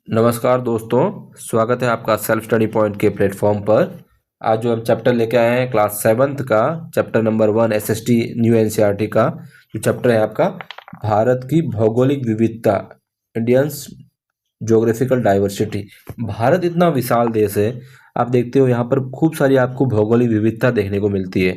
नमस्कार दोस्तों, स्वागत है आपका सेल्फ स्टडी पॉइंट के प्लेटफॉर्म पर। आज जो हम चैप्टर लेके आए हैं क्लास 7th का chapter number 1 SST new NCERT का जो चैप्टर है आपका भारत की भौगोलिक विविधता, इंडियंस ज्योग्राफिकल डाइवर्सिटी। भारत इतना विशाल देश है, आप देखते हो यहाँ पर खूब सारी आपको भौगोलिक विविधता देखने को मिलती है।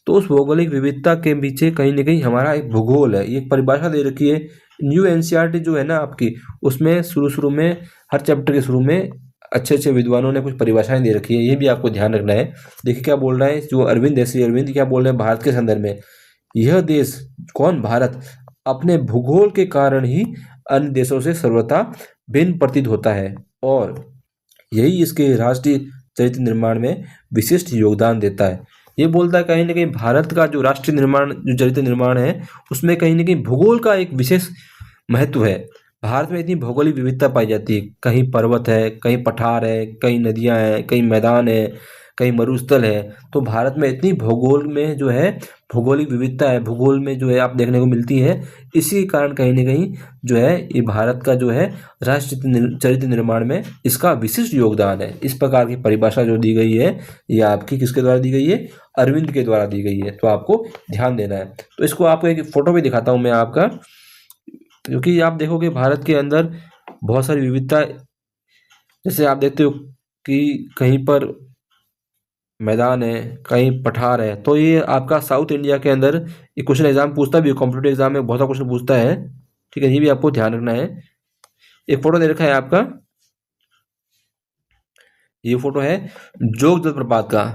तो उस भौगोलिक विविधता के पीछे कहीं ना कहीं हमारा एक भूगोल है, एक परिभाषा दे रखी है। न्यू एनसीईआरटी जो है ना आपकी, उसमें शुरू में हर चैप्टर के शुरू में अच्छे अच्छे विद्वानों ने कुछ परिभाषाएं दे रखी है, ये भी आपको ध्यान रखना है। देखिए क्या बोल रहा है जो अरविंद ऐसी अरविंद क्या बोल रहे हैं भारत के संदर्भ में। यह देश, कौन? भारत, अपने भूगोल के कारण ही अन्य देशों से सर्वथा भिन्न प्रतीत होता है और यही इसके राष्ट्रीय चरित्र निर्माण में विशिष्ट योगदान देता है। ये बोलता है कहीं ना कहीं भारत का जो राष्ट्रीय निर्माण, जो चरित्र निर्माण है, उसमें कहीं ना कहीं भूगोल का एक विशेष महत्व है। भारत में इतनी भौगोलिक विविधता पाई जाती है, कहीं पर्वत है, कहीं पठार है, कहीं नदियां हैं, कहीं मैदान है, कहीं मरुस्थल है। तो भारत में इतनी भूगोल में जो है भौगोलिक विविधता है, भूगोल में जो है आप देखने को मिलती है। इसी कारण कहीं ना कहीं जो है ये भारत का जो है राष्ट्रीय चरित्र निर्माण में इसका विशिष्ट योगदान है। इस प्रकार की परिभाषा जो दी गई है ये आपकी किसके द्वारा दी गई है? अरविंद के द्वारा दी गई है, तो आपको ध्यान देना है। तो इसको आपको एक फोटो भी दिखाता हूँ मैं आपका, क्योंकि आप देखोगे भारत के अंदर बहुत सारी विविधता, जैसे आप देखते हो कि कहीं पर मैदान है, कहीं पठार है। तो ये आपका साउथ इंडिया के अंदर ये क्वेश्चन एग्जाम पूछता भी है, कॉम्पिटेटिव एग्जाम में बहुत सारा क्वेश्चन पूछता है। ठीक है, ये भी आपको ध्यान रखना है। एक फोटो दे रखा है आपका, ये फोटो है जोग जलप्रपात का।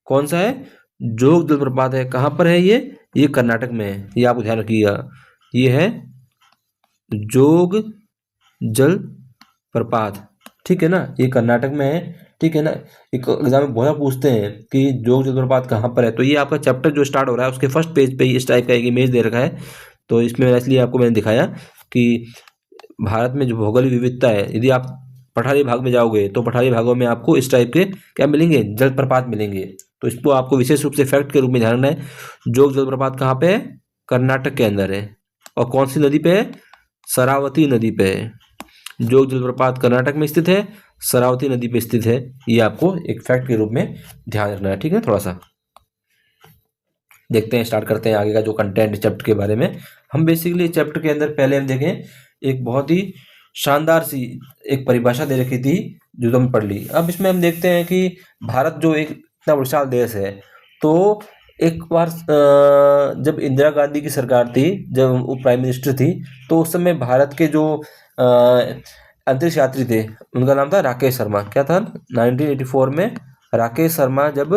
कौन सा है? जोग जलप्रपात है। कहाँ पर है ये कर्नाटक में है, ये आपको ध्यान रखिएगा। ये है जोग जल प्रपात, ठीक है ना, ये कर्नाटक में है। ठीक है ना, एक एग्जाम में बहुत पूछते हैं कि जोग जलप्रपात कहाँ पर है। तो ये आपका चैप्टर जो स्टार्ट हो रहा है उसके फर्स्ट पेज पे इस टाइप का एक इमेज दे रखा है। तो इसमें इसलिए आपको मैंने दिखाया कि भारत में जो भौगोलिक विविधता है, यदि आप पठारी भाग में जाओगे तो पठारी भागों में आपको इस टाइप के क्या मिलेंगे? जलप्रपात मिलेंगे। तो इसको आपको विशेष रूप से फैक्ट के रूप में ध्यान रखना है। जोग जलप्रपात कहाँ पे है? कर्नाटक के अंदर है। और कौन सी नदी पे है? शरावती नदी पे है। जोग जलप्रपात कर्नाटक में स्थित है, शरावती नदी पे स्थित है। ये आपको एक फैक्ट के रूप में ध्यान रखना है। ठीक है, थोड़ा सा देखते हैं, स्टार्ट करते हैं आगे का जो कंटेंट चैप्टर के बारे में। हम बेसिकली चैप्टर के अंदर पहले हम देखें, एक बहुत ही शानदार सी एक परिभाषा दे रखी थी जो तुम पढ़ ली। अब इसमें हम देखते हैं कि भारत जो एक इतना विशाल देश है, तो एक बार जब इंदिरा गांधी की सरकार थी, जब वो प्राइम मिनिस्टर थी, तो उस समय भारत के जो अंतरिक्ष यात्री थे, उनका नाम था राकेश शर्मा। क्या था? 1984 में राकेश शर्मा जब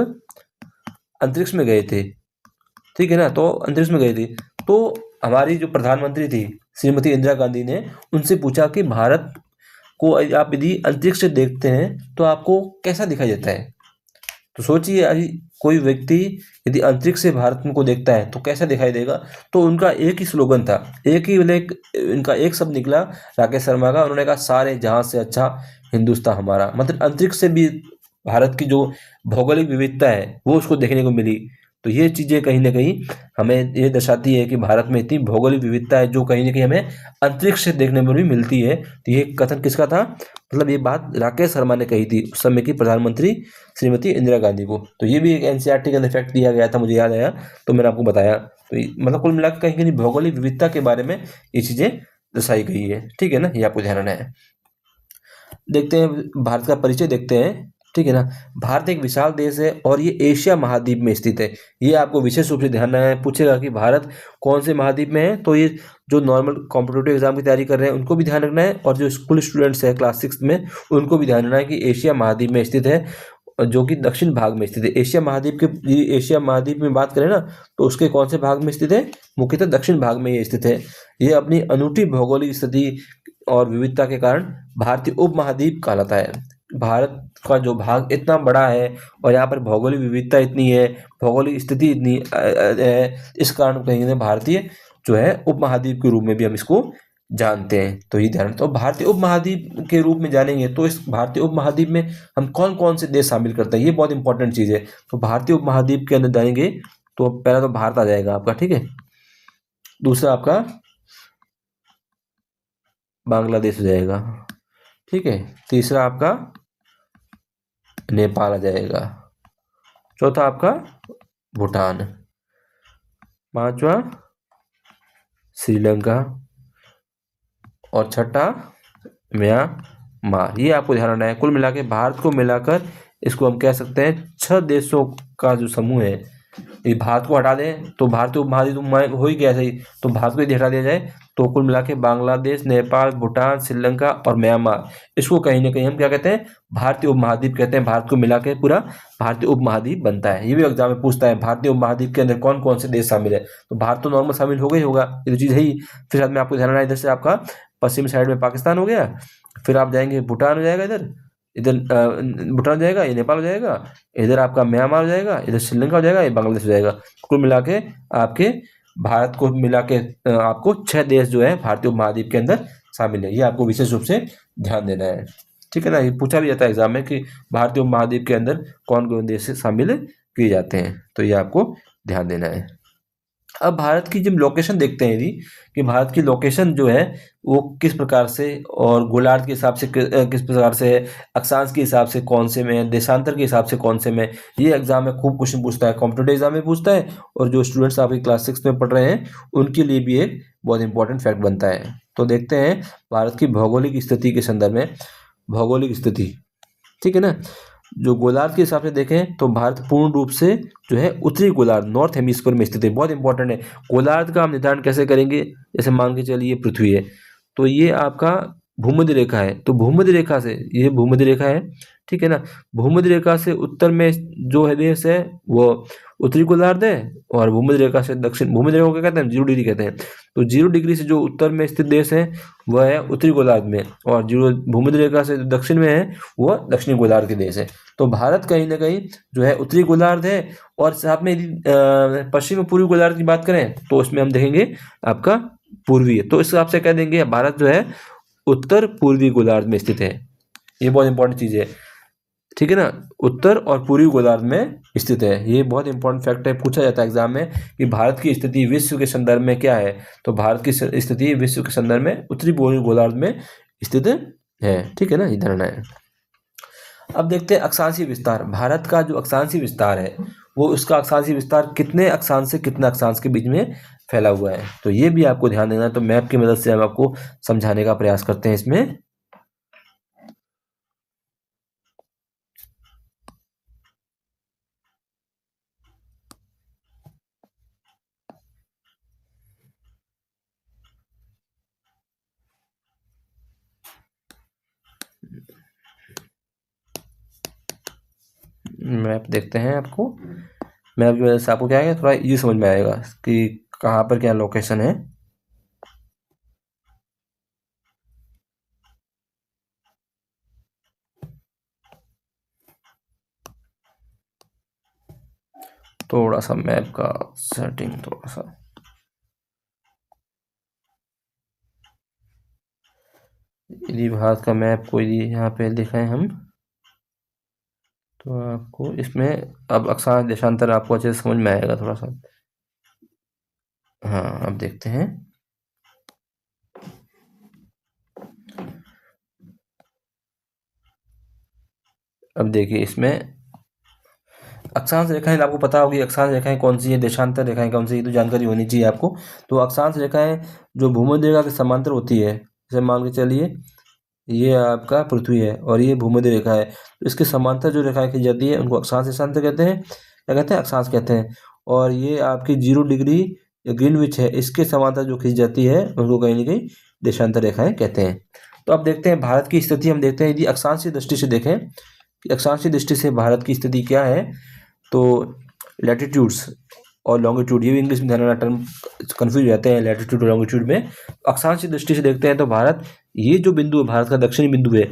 अंतरिक्ष में गए थे, ठीक है ना, तो अंतरिक्ष में गए थे, तो हमारी जो प्रधानमंत्री थी श्रीमती इंदिरा गांधी ने उनसे पूछा कि भारत को आप यदि अंतरिक्ष से देखते हैं तो आपको कैसा दिखाई देता है। तो सोचिए, अभी कोई व्यक्ति यदि अंतरिक्ष से भारत को देखता है तो कैसा दिखाई देगा। तो उनका एक ही स्लोगन था, एक ही इनका एक शब्द निकला राकेश शर्मा का, उन्होंने कहा सारे जहां से अच्छा हिंदुस्तान हमारा। मतलब अंतरिक्ष से भी भारत की जो भौगोलिक विविधता है वो उसको देखने को मिली। तो ये चीजें कहीं ना कहीं हमें ये दर्शाती है कि भारत में इतनी भौगोलिक विविधता है जो कहीं ना कहीं हमें अंतरिक्ष से देखने में भी मिलती है। तो ये कथन किसका था? मतलब ये बात राकेश शर्मा ने कही थी उस समय की प्रधानमंत्री श्रीमती इंदिरा गांधी को। तो ये भी एक एनसीईआरटी के अंदर फैक्ट दिया गया था, मुझे याद आया तो मैंने आपको बताया। तो मतलब कुल मिलाकर कहीं कहीं भौगोलिक विविधता के बारे में ये चीजें दर्शाई गई है। ठीक है ना, ये आपको ध्यान रखना है। देखते हैं भारत का परिचय देखते हैं। ठीक है ना, भारत एक विशाल देश है और ये एशिया महाद्वीप में स्थित है। ये आपको विशेष रूप से ध्यान रखना है। पूछेगा कि भारत कौन से महाद्वीप में है, तो ये जो नॉर्मल कॉम्पिटिटिव एग्जाम की तैयारी कर रहे हैं उनको भी ध्यान रखना है, और जो स्कूल स्टूडेंट्स है क्लास 6 में उनको भी ध्यान रखना है कि एशिया महाद्वीप में स्थित है, जो कि दक्षिण भाग में स्थित है। एशिया महाद्वीप में बात करें ना, तो उसके कौन से भाग में स्थित है? मुख्यतः दक्षिण भाग में ये स्थित है। ये अपनी अनूठी भौगोलिक स्थिति और विविधता के कारण भारतीय उपमहाद्वीप कहलाता है। भारत का जो भाग इतना बड़ा है और यहाँ पर भौगोलिक विविधता इतनी है, भौगोलिक स्थिति इतनी है, इस कारण कहीं ना भारतीय जो है उपमहाद्वीप के रूप में भी हम इसको जानते हैं। तो ये ध्यान, तो भारतीय उपमहाद्वीप के रूप में जानेंगे तो इस भारतीय उपमहाद्वीप में हम कौन कौन से देश शामिल करते हैं, ये बहुत इंपॉर्टेंट चीज़ है। तो भारतीय उपमहाद्वीप के अंदर जाएंगे तो पहला तो भारत आ जाएगा आपका, ठीक है। दूसरा आपका बांग्लादेश हो जाएगा, ठीक है। तीसरा आपका नेपाल आ जाएगा। चौथा आपका भूटान। पांचवा श्रीलंका। और छठा म्यांमार। ये आपको ध्यान रखना है। कुल मिला के भारत को मिलाकर इसको हम कह सकते हैं 6 देशों का जो समूह है। ये भारत को हटा दें तो भारतीय उपमहाद्वीप तो हो ही गया सही, तो भारत को यदि हटा दिया जाए तो कुल मिला के बांग्लादेश, नेपाल, भूटान, श्रीलंका और म्यांमार, इसको कहीं ना कहीं हम क्या कहते हैं, भारतीय उपमहाद्वीप कहते हैं। भारत को मिला के पूरा भारतीय उपमहाद्वीप बनता है। ये भी एग्जाम में पूछता है भारतीय उपमहाद्वीप के अंदर कौन कौन से देश शामिल है, तो भारत तो नॉर्मल शामिल हो गई होगा, ये तो चीज़ है ही। फिर साथ में आपको ध्यान रखना है, इधर से आपका पश्चिमी साइड में पाकिस्तान हो गया, फिर आप जाएंगे भूटान हो जाएगा, इधर इधर भूटान हो जाएगा, ये नेपाल हो जाएगा, इधर आपका म्यांमार हो जाएगा, इधर श्रीलंका हो जाएगा, ये बांग्लादेश हो जाएगा। कुल मिला के आपके भारत को मिला के आपको 6 देश जो है भारतीय उपमहाद्वीप के अंदर शामिल है। ये आपको विशेष रूप से ध्यान देना है, ठीक है ना। ये पूछा भी जाता है एग्जाम में कि भारतीय उपमहाद्वीप के अंदर कौन कौन देश शामिल किए जाते हैं, तो ये आपको ध्यान देना है। अब भारत की जब लोकेशन देखते हैं यदि कि भारत की लोकेशन जो है वो किस प्रकार से और गोलार्ध के हिसाब से किस प्रकार से है, अक्षांश के हिसाब से कौन से में है, देशांतर के हिसाब से कौन से में, ये एग्जाम में खूब क्वेश्चन पूछता है, कॉम्पिटेटिव एग्जाम में पूछता है, और जो स्टूडेंट्स आपकी क्लास 6 में पढ़ रहे हैं उनके लिए भी एक बहुत इंपॉर्टेंट फैक्ट बनता है। तो देखते हैं भारत की भौगोलिक स्थिति के संदर्भ में, भौगोलिक स्थिति, ठीक है ना। जो गोलार्ध के हिसाब से देखें तो भारत पूर्ण रूप से जो है उत्तरी गोलार्ध, नॉर्थ हेमिस्फीयर में स्थित है। बहुत इंपॉर्टेंट है। गोलार्ध का हम निर्धारण कैसे करेंगे, जैसे मान के चलिए पृथ्वी है, तो ये आपका भूमध्य रेखा है, तो भूमध्य रेखा से, ये भूमध्य रेखा है, ठीक है ना। भूमध्य रेखा से उत्तर में जो है देश है वो उत्तरी गोलार्ध है, और भूमध्य रेखा से दक्षिण, भूमध्य रेखा को क्या कहते हैं, 0 डिग्री कहते हैं, तो 0 डिग्री से जो उत्तर में स्थित देश है वह है उत्तरी गोलार्ध में, और जो भूमध्य रेखा से दक्षिण में है वो दक्षिणी गोलार्ध के देश है। तो भारत कहीं ना कहीं जो है उत्तरी गोलार्ध है, और साथ में यदि पश्चिम में पूर्वी गोलार्ध की बात करें तो उसमें हम देखेंगे आपका पूर्वी है, तो इस हिसाब से कह देंगे भारत जो है उत्तर पूर्वी गोलार्ध में स्थित है। ये बहुत इंपॉर्टेंट चीज़ है, ठीक है ना, उत्तर और पूर्वी गोलार्ध में स्थित है। ये बहुत इंपॉर्टेंट फैक्ट है, पूछा जाता है एग्जाम में कि भारत की स्थिति विश्व के संदर्भ में क्या है, तो भारत की स्थिति विश्व के संदर्भ में उत्तरी पूर्वी गोलार्ध में स्थित है, ठीक है ना, इधर आना है। अब देखते हैं अक्षांशीय विस्तार। भारत का जो अक्षांशीय विस्तार है वो उसका अक्षांशीय विस्तार कितने अक्षांश से कितने अक्षांश के बीच में फैला हुआ है, तो ये भी आपको ध्यान देना है। तो मैप की मदद से हम आपको समझाने का प्रयास करते हैं इसमें। मैप देखते हैं, आपको मैप की वजह से आपको क्या है, थोड़ा ये समझ में आएगा कि कहाँ पर क्या लोकेशन है। थोड़ा सा मैप का सेटिंग, थोड़ा सा यदि भारत का मैप कोई यहाँ पे दिखाएं हम, तो आपको इसमें अब अक्षांश देशांतर आपको अच्छे से समझ में आएगा थोड़ा सा। हाँ, अब देखते हैं। अब देखिए इसमें अक्षांश रेखाएं, आपको पता होगी अक्षांश रेखाएं कौन सी है, देशांतर रेखाएं कौन सी है, तो जानकारी होनी चाहिए आपको। तो अक्षांश रेखाएं जो भूमध्य रेखा के समांतर होती है, जैसे मान के चलिए ये आपका पृथ्वी है और ये भूमध्य रेखा है, तो इसके समांतर जो रेखाएं खींची जाती है उनको अक्षांश देशांतर कहते हैं, क्या कहते हैं, अक्षांश कहते हैं। और ये आपकी 0 डिग्री ग्रीनविच है, इसके समांतर जो खींची जाती है उनको कहीं ना कहीं देशांतर रेखाएं कहते हैं। तो अब देखते हैं भारत की स्थिति, हम देखते हैं यदि अक्षांशीय दृष्टि से देखें कि अक्षांशीय दृष्टि से भारत की स्थिति क्या है, तो लैटिट्यूड्स और लॉन्गिट्यूड, ये भी इंग्लिश में ध्यान रखना, टर्म कन्फ्यूज हो जाते हैं लैटिट्यूड और लॉन्गिट्यूड में। अक्षांशीय दृष्टि से देखते हैं तो भारत, ये जो बिंदु है भारत का दक्षिणी बिंदु है,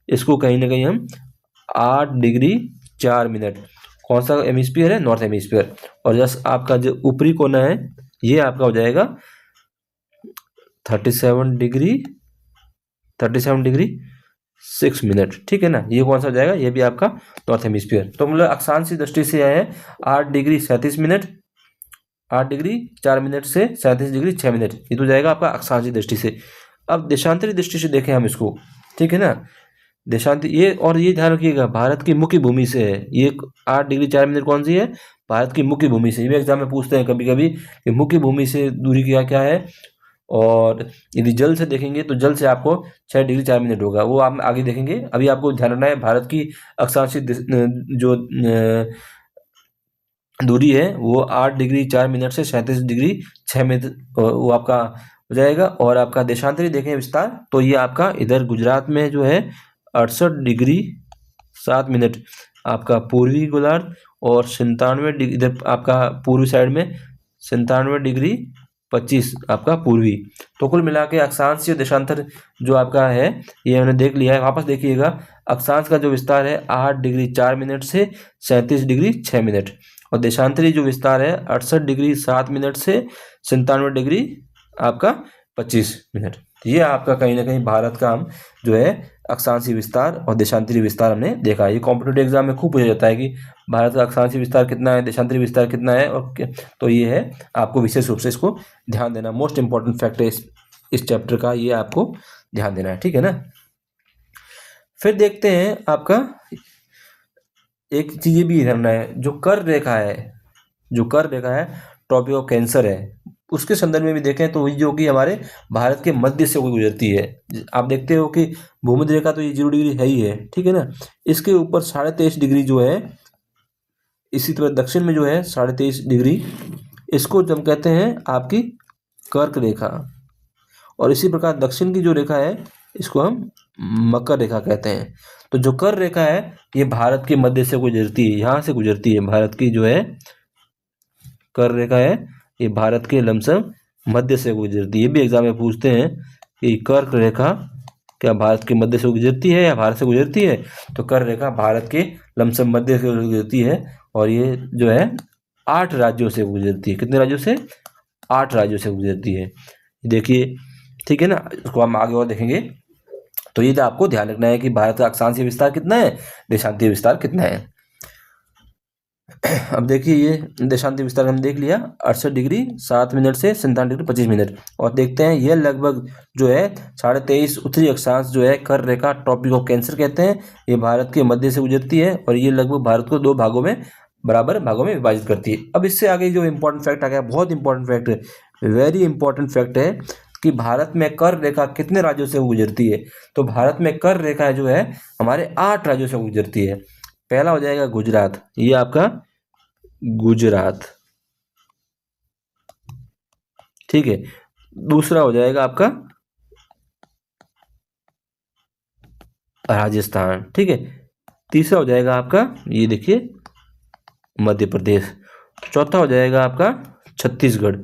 इसको कहीं ना कहीं हम 8 डिग्री 4 मिनट, कौन सा हेमिस्फीयर है, नॉर्थ हेमिस्फीयर, और जस्ट आपका जो ऊपरी कोना है ये आपका हो जाएगा 37 डिग्री 6 मिनट, ठीक है ना। ये कौन सा हो जाएगा, ये भी आपका नॉर्थ हेमिस्फीयर। तो मतलब अक्षांशीय दृष्टि से आए हैं 8 डिग्री 37 मिनट, 8 डिग्री 4 मिनट से 37 डिग्री 6 मिनट, ये तो जाएगा आपका अक्षांशीय दृष्टि से। अब देशांतरी दृष्टि से देखें हम इसको, ठीक है ना, देशांतर ये, और ये ध्यान रखिएगा भारत की मुख्य भूमि से है। ये 8 डिग्री 4 मिनट कौन सी है? भारत की मुख्य भूमि से। ये भी एग्जाम में पूछते हैं कभी कभी कि मुख्य भूमि से दूरी क्या क्या है। और यदि जल से देखेंगे तो जल से आपको 6 डिग्री 4 मिनट होगा, वो आप आगे देखेंगे। अभी आपको ध्यान रखना है भारत की अक्षांशीय जो दूरी है वो 8 डिग्री 4 मिनट से 37 डिग्री 6 मिनट वो आपका हो जाएगा। और आपका देशांतरी देखें विस्तार तो ये आपका इधर गुजरात में जो है 68 डिग्री 7 मिनट आपका पूर्वी गोलार्ध, और 97 डिग्री इधर आपका पूर्वी साइड में 97 डिग्री 25 आपका पूर्वी। तो कुल मिला के अक्षांश और देशांतर जो आपका है ये हमने देख लिया है। वापस देखिएगा, अक्षांश का जो विस्तार है 8 डिग्री 4 मिनट से 37 डिग्री 6 मिनट, और देशांतरी जो विस्तार है 68 डिग्री 7 मिनट से 97 डिग्री आपका 25 मिनट। ये आपका कहीं ना कहीं भारत का हम जो है अक्षांशीय विस्तार और देशांतरी विस्तार हमने देखा है। ये कॉम्पिटिटिव एग्जाम में खूब पूछा जाता है कि भारत का अक्षांशीय विस्तार कितना है, देशांतरी विस्तार कितना है, और तो ये है, आपको विशेष रूप से इसको ध्यान देना। मोस्ट इंपॉर्टेंट फैक्ट है इस चैप्टर का, ये आपको ध्यान देना है, ठीक है ना। फिर देखते हैं आपका एक चीज ये भी ध्यान है, जो कर रेखा है, जो कर रेखा है ट्रॉपिक ऑफ कैंसर है, उसके संदर्भ में भी देखें तो जो कि हमारे भारत के मध्य से गुजरती है। आप देखते हो कि भूमध्य रेखा तो ये 0 डिग्री है ही है, ठीक है ना। इसके ऊपर 23.5 डिग्री जो है, इसी तरह दक्षिण में जो है 23.5 डिग्री, इसको हम कहते हैं आपकी कर्क रेखा। और इसी प्रकार दक्षिण की जो रेखा है इसको हम मकर रेखा कहते हैं। तो जो कर रेखा है ये भारत के मध्य से गुजरती है, यहाँ से गुजरती है। भारत की जो है कर रेखा है ये भारत के लमसम मध्य से गुजरती है। ये भी एग्जाम में पूछते हैं कि कर्क रेखा क्या भारत के मध्य से गुजरती है या भारत से गुजरती है? तो कर रेखा भारत के लमसम मध्य से गुजरती है, और ये जो है 8 राज्यों से गुजरती है। कितने राज्यों से? 8 राज्यों से गुजरती है। देखिए, ठीक है ना, इसको हम आगे और देखेंगे। तो ये तो आपको ध्यान रखना है कि भारत का अक्षांशीय विस्तार कितना है, देशांतीय विस्तार कितना है। अब देखिए, ये देशांतीय विस्तार हम देख लिया 68 डिग्री 7 मिनट से 97 डिग्री 25 मिनट। और देखते हैं ये लगभग जो है 23.5 उत्तरी अक्षांश जो है कर रेखा ट्रॉपिक ऑफ कैंसर कहते हैं, ये भारत के मध्य से गुजरती है, और ये लगभग भारत को 2 भागों में, बराबर भागों में विभाजित करती है। अब इससे आगे जो इंपॉर्टेंट फैक्ट आ गया, बहुत इंपॉर्टेंट फैक्ट है, वेरी इंपॉर्टेंट फैक्ट है कि भारत में कर रेखा कितने राज्यों से गुजरती है। तो भारत में कर रेखा जो है हमारे 8 राज्यों से गुजरती है। पहला हो जाएगा गुजरात, ये आपका गुजरात, ठीक है। दूसरा हो जाएगा आपका राजस्थान, ठीक है। तीसरा हो जाएगा आपका ये देखिए मध्य प्रदेश। चौथा हो जाएगा आपका छत्तीसगढ़,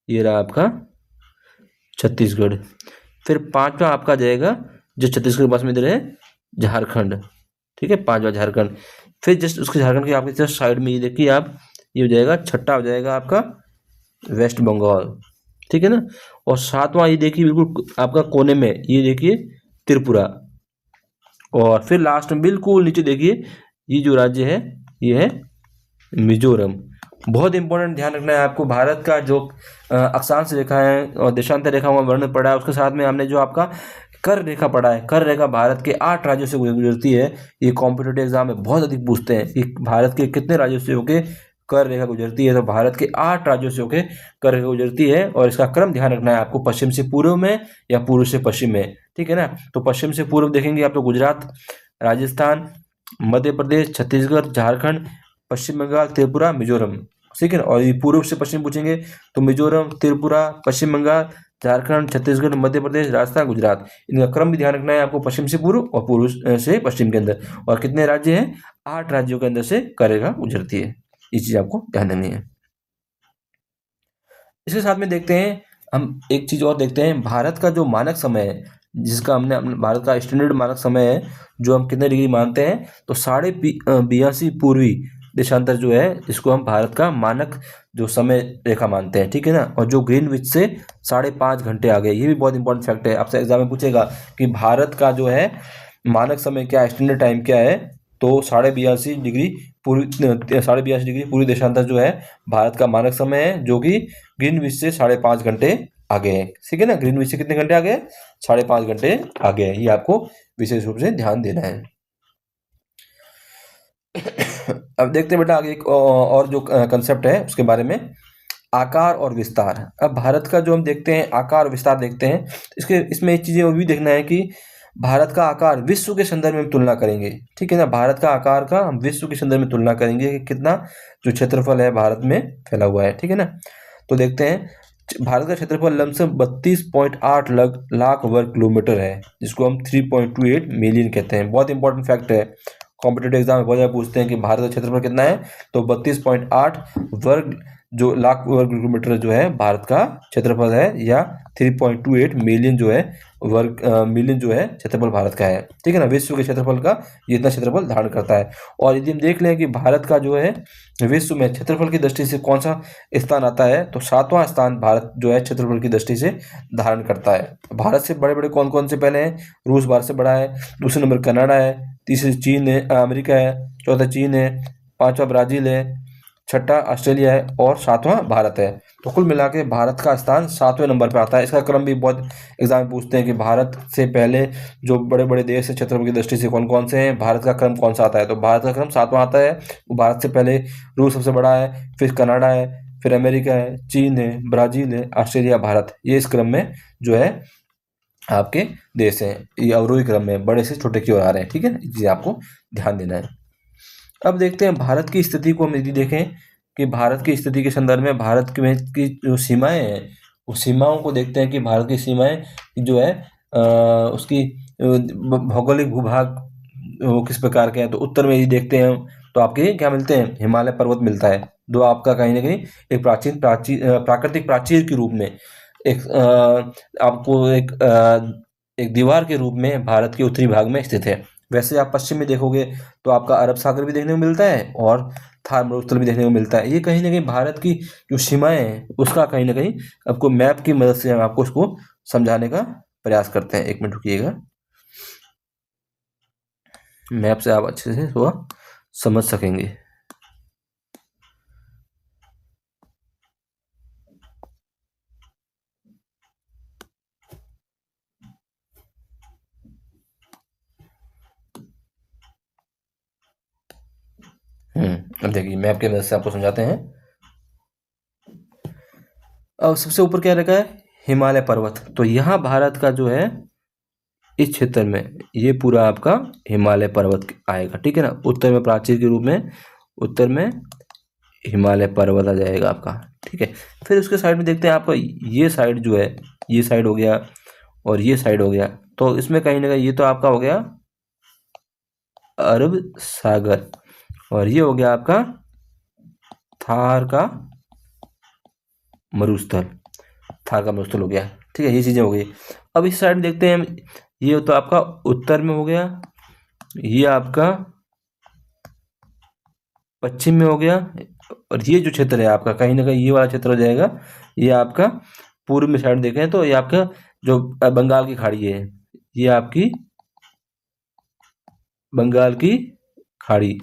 ये रहा आपका छत्तीसगढ़। फिर पांचवा आपका जाएगा जो छत्तीसगढ़ के पास में इधर है झारखंड, ठीक है, पांचवा झारखंड। फिर जस्ट उसके झारखंड के आपके जस्ट साइड में ये देखिए आप, ये हो जाएगा छठा हो जाएगा आपका वेस्ट बंगाल, ठीक है ना। और सातवां ये देखिए बिल्कुल आपका कोने में, ये देखिए त्रिपुरा। और फिर लास्ट में बिल्कुल नीचे देखिए ये जो राज्य है ये है मिजोरम। बहुत इंपॉर्टेंट ध्यान रखना है आपको, भारत का जो अक्षांश रेखा है और देशांतर रेखा का वर्णन पड़ा है, उसके साथ में हमने जो आपका कर रेखा पढ़ा है, कर रेखा भारत के 8 राज्यों से गुजरती है। ये कॉम्पिटिटिव एग्जाम में बहुत अधिक पूछते हैं कि भारत के कितने राज्यों से होके कर रेखा गुजरती है। तो भारत के 8 राज्यों से होके कर रेखा गुजरती है, और इसका क्रम ध्यान रखना है आपको, पश्चिम से पूर्व में या पूर्व से पश्चिम में, ठीक है ना। तो पश्चिम से पूर्व देखेंगे आप तो गुजरात, राजस्थान, मध्य प्रदेश, छत्तीसगढ़, झारखंड, पश्चिम बंगाल, त्रिपुरा, मिजोरम, ठीक है ना। और ये पूर्व से पश्चिम पूछेंगे तो मिजोरम, त्रिपुरा, पश्चिम बंगाल, झारखंड, छत्तीसगढ़, मध्य प्रदेश, राजस्थान, गुजरात। इनका क्रम भी ध्यान रखना है आपको, पश्चिम से पूर्व और पूर्व से पश्चिम के अंदर। और कितने राज्य हैं? 8 राज्यों के अंदर से कर रेखा गुजरती है। ये चीज आपको ध्यान देनी है। इसके साथ में देखते हैं हम एक चीज और देखते हैं, भारत का जो मानक समय है, जिसका हमने भारत का स्टैंडर्ड मानक समय है जो हम कितने डिग्री मानते हैं, तो 82.5 पूर्वी देशांतर जो है इसको हम भारत का मानक जो समय रेखा मानते हैं, ठीक है ना। और जो ग्रीनविच से 5.5 घंटे आगे, ये भी बहुत इंपॉर्टेंट फैक्ट है, आपसे एग्जाम में पूछेगा कि भारत का जो है मानक समय क्या है, स्टैंडर्ड टाइम क्या है, तो 82.5 डिग्री पूर्वी देशांतर जो है भारत का मानक समय है, जो कि ग्रीनविच से 5.5 घंटे आगे है, ठीक है ना। ग्रीनविच से कितने घंटे आगे हैं? 5.5 घंटे आगे है। ये आपको विशेष रूप से ध्यान देना है। अब देखते हैं बेटा आगे एक और जो कंसेप्ट है उसके बारे में, आकार और विस्तार। अब भारत का जो हम देखते हैं आकार और विस्तार देखते हैं, इसमें एक चीज़ें वो भी देखना है कि भारत का आकार विश्व के संदर्भ में तुलना करेंगे, ठीक है ना। भारत का आकार का हम विश्व के संदर्भ में तुलना करेंगे कि कितना जो क्षेत्रफल है भारत में फैला हुआ है, ठीक है ना। तो देखते हैं भारत का क्षेत्रफल लमसम 32.8 लाख वर्ग किलोमीटर है, जिसको हम 3.28 मिलियन कहते हैं। बहुत इंपॉर्टेंट फैक्ट है, कॉम्पिटेटिव एग्जाम में बहुत ज़्यादा पूछते हैं कि भारत का क्षेत्रफल कितना है, तो 32.8 वर्ग जो लाख वर्ग किलोमीटर जो है भारत का क्षेत्रफल है, या 3.28 मिलियन जो है वर्ग मिलियन जो है क्षेत्रफल भारत का है, ठीक है ना। विश्व के क्षेत्रफल का ये इतना क्षेत्रफल धारण करता है। और यदि हम देख लें कि भारत का जो है विश्व में क्षेत्रफल की दृष्टि से कौन सा स्थान आता है, तो 7वां स्थान भारत जो है क्षेत्रफल की दृष्टि से धारण करता है। भारत से बड़े बड़े कौन कौन से पहले हैं, रूस भारत से बड़ा है, दूसरे नंबर कनाडा है, तीसरे चीन है, अमेरिका है, चौथा चीन है, पांचवा ब्राजील है, छठा ऑस्ट्रेलिया है और सातवां भारत है। तो कुल मिला के भारत का स्थान 7वें नंबर पर आता है। इसका क्रम भी बहुत एग्जाम में पूछते हैं कि भारत से पहले जो बड़े बड़े देश है क्षेत्रफल की दृष्टि से कौन कौन से हैं, भारत का क्रम कौन सा आता है, तो भारत का क्रम 7वां आता है। भारत से पहले रूस सबसे बड़ा है, फिर कनाडा है, फिर अमेरिका है, चीन है, ब्राजील है, ऑस्ट्रेलिया, भारत, ये इस क्रम में जो है आपके देश हैं। ये अवरोही क्रम में बड़े से छोटे की ओर आ रहे हैं, ठीक है, ये आपको ध्यान देना है। अब देखते हैं भारत की स्थिति को हम यदि देखें कि भारत की स्थिति के संदर्भ में भारत में की जो सीमाएं हैं, उस सीमाओं को देखते हैं कि भारत की सीमाएं जो है उसकी भौगोलिक भूभाग वो किस प्रकार के हैं। तो उत्तर में यदि देखते हैं तो आपके क्या मिलते हैं, हिमालय पर्वत मिलता है, जो आपका कहीं ना कहीं एक प्राकृतिक प्राचीर के रूप में एक आपको एक दीवार के रूप में भारत के उत्तरी भाग में स्थित है। वैसे आप पश्चिम में देखोगे तो आपका अरब सागर भी देखने को मिलता है और थार मरुस्थल भी देखने को मिलता है। ये कहीं ना कहीं भारत की जो सीमाएं हैं उसका कहीं ना कहीं आपको मैप की मदद से हम आपको उसको समझाने का प्रयास करते हैं। एक मिनट रुकिएगा, मैप से आप अच्छे से थोड़ा समझ सकेंगे। अब देखिए मैप की मदद से आपको समझाते हैं। अब सबसे ऊपर क्या रखा है, हिमालय पर्वत। तो यहाँ भारत का जो है इस क्षेत्र में ये पूरा आपका हिमालय पर्वत आएगा, ठीक है ना। उत्तर में प्राचीर के रूप में उत्तर में हिमालय पर्वत आ जाएगा आपका, ठीक है। फिर उसके साइड में देखते हैं आपका ये साइड जो है, ये साइड हो गया और ये साइड हो गया। तो इसमें कहीं ना कहीं ये तो आपका हो गया अरब सागर और ये हो गया आपका थार का मरुस्थल, थार का मरुस्थल हो गया, ठीक है। ये चीज़ें हो गई। अब इस साइड देखते हैं, ये तो आपका उत्तर में हो गया, ये आपका पश्चिम में हो गया और ये जो क्षेत्र है आपका कहीं ना कहीं ये वाला क्षेत्र हो जाएगा, ये आपका पूर्व में साइड देखें तो ये आपका जो बंगाल की खाड़ी है, ये आपकी बंगाल की खाड़ी।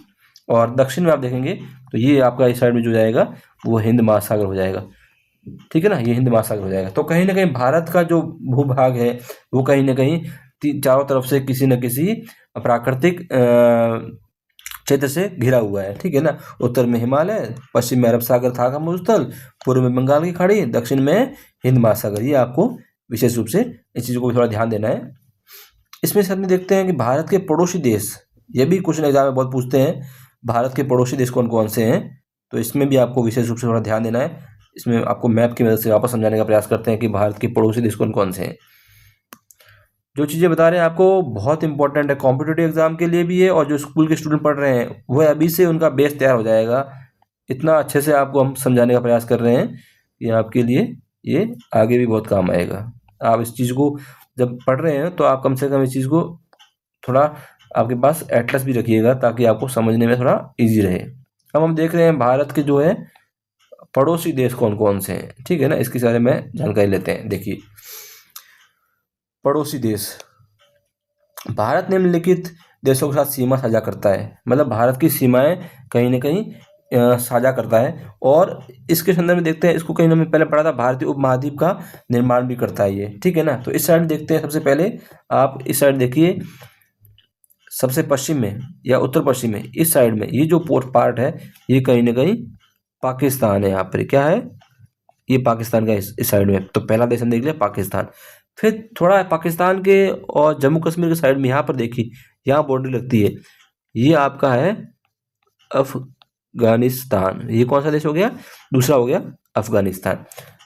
और दक्षिण में आप देखेंगे तो ये आपका इस साइड में जो जाएगा वो हिंद महासागर हो जाएगा, ठीक है ना, ये हिंद महासागर हो जाएगा। तो कहीं ना कहीं भारत का जो भूभाग है वो कहीं ना कहीं चारों तरफ से किसी न किसी प्राकृतिक क्षेत्र से घिरा हुआ है, ठीक है ना। उत्तर में हिमालय, पश्चिम में अरब सागर थार का मरुस्थल, पूर्व में बंगाल की खाड़ी, दक्षिण में हिंद महासागर। ये आपको विशेष रूप से इस चीज़ को थोड़ा ध्यान देना है। इसमें से हम देखते हैं कि भारत के पड़ोसी देश, ये भी क्वेश्चन एग्जाम में बहुत पूछते हैं, भारत के पड़ोसी देश कौन कौन से हैं। तो इसमें भी आपको विशेष रूप से थोड़ा ध्यान देना है। इसमें आपको मैप की मदद से वापस समझाने का प्रयास करते हैं कि भारत के पड़ोसी देश कौन कौन से हैं। जो चीज़ें बता रहे हैं आपको बहुत इंपॉर्टेंट है, कॉम्पिटिटिव एग्जाम के लिए भी है और जो स्कूल के स्टूडेंट पढ़ रहे हैं वो अभी से उनका बेस तैयार हो जाएगा। इतना अच्छे से आपको हम समझाने का प्रयास कर रहे हैं कि आपके लिए ये आगे भी बहुत काम आएगा। आप इस चीज़ को जब पढ़ रहे हैं तो आप कम से कम इस चीज़ को थोड़ा आपके पास एटलस भी रखिएगा ताकि आपको समझने में थोड़ा ईजी रहे। अब हम देख रहे हैं भारत के जो है पड़ोसी देश कौन कौन से हैं, ठीक है ना, इसके बारे में जानकारी लेते हैं। देखिए पड़ोसी देश, भारत निम्नलिखित देशों के साथ सीमा साझा करता है, मतलब भारत की सीमाएं कहीं ना कहीं साझा करता है। और इसके संदर्भ में देखते हैं, इसको कहीं हमने पहले पढ़ा था, भारतीय उपमहाद्वीप का निर्माण भी करता है ये, ठीक है ना। तो इस साइड देखते हैं, सबसे पहले आप इस साइड देखिए, सबसे पश्चिम में या उत्तर पश्चिम में इस साइड में ये जो पार्ट है ये कहीं ना कहीं पाकिस्तान है। यहाँ पर क्या है, ये पाकिस्तान का इस साइड में। तो पहला देश हम देख लिया पाकिस्तान। फिर थोड़ा पाकिस्तान के और जम्मू कश्मीर के साइड में यहाँ पर देखिए, यहाँ बॉर्डर लगती है, ये आपका है अफगानिस्तान। ये कौन सा देश हो गया, दूसरा हो गया अफगानिस्तान।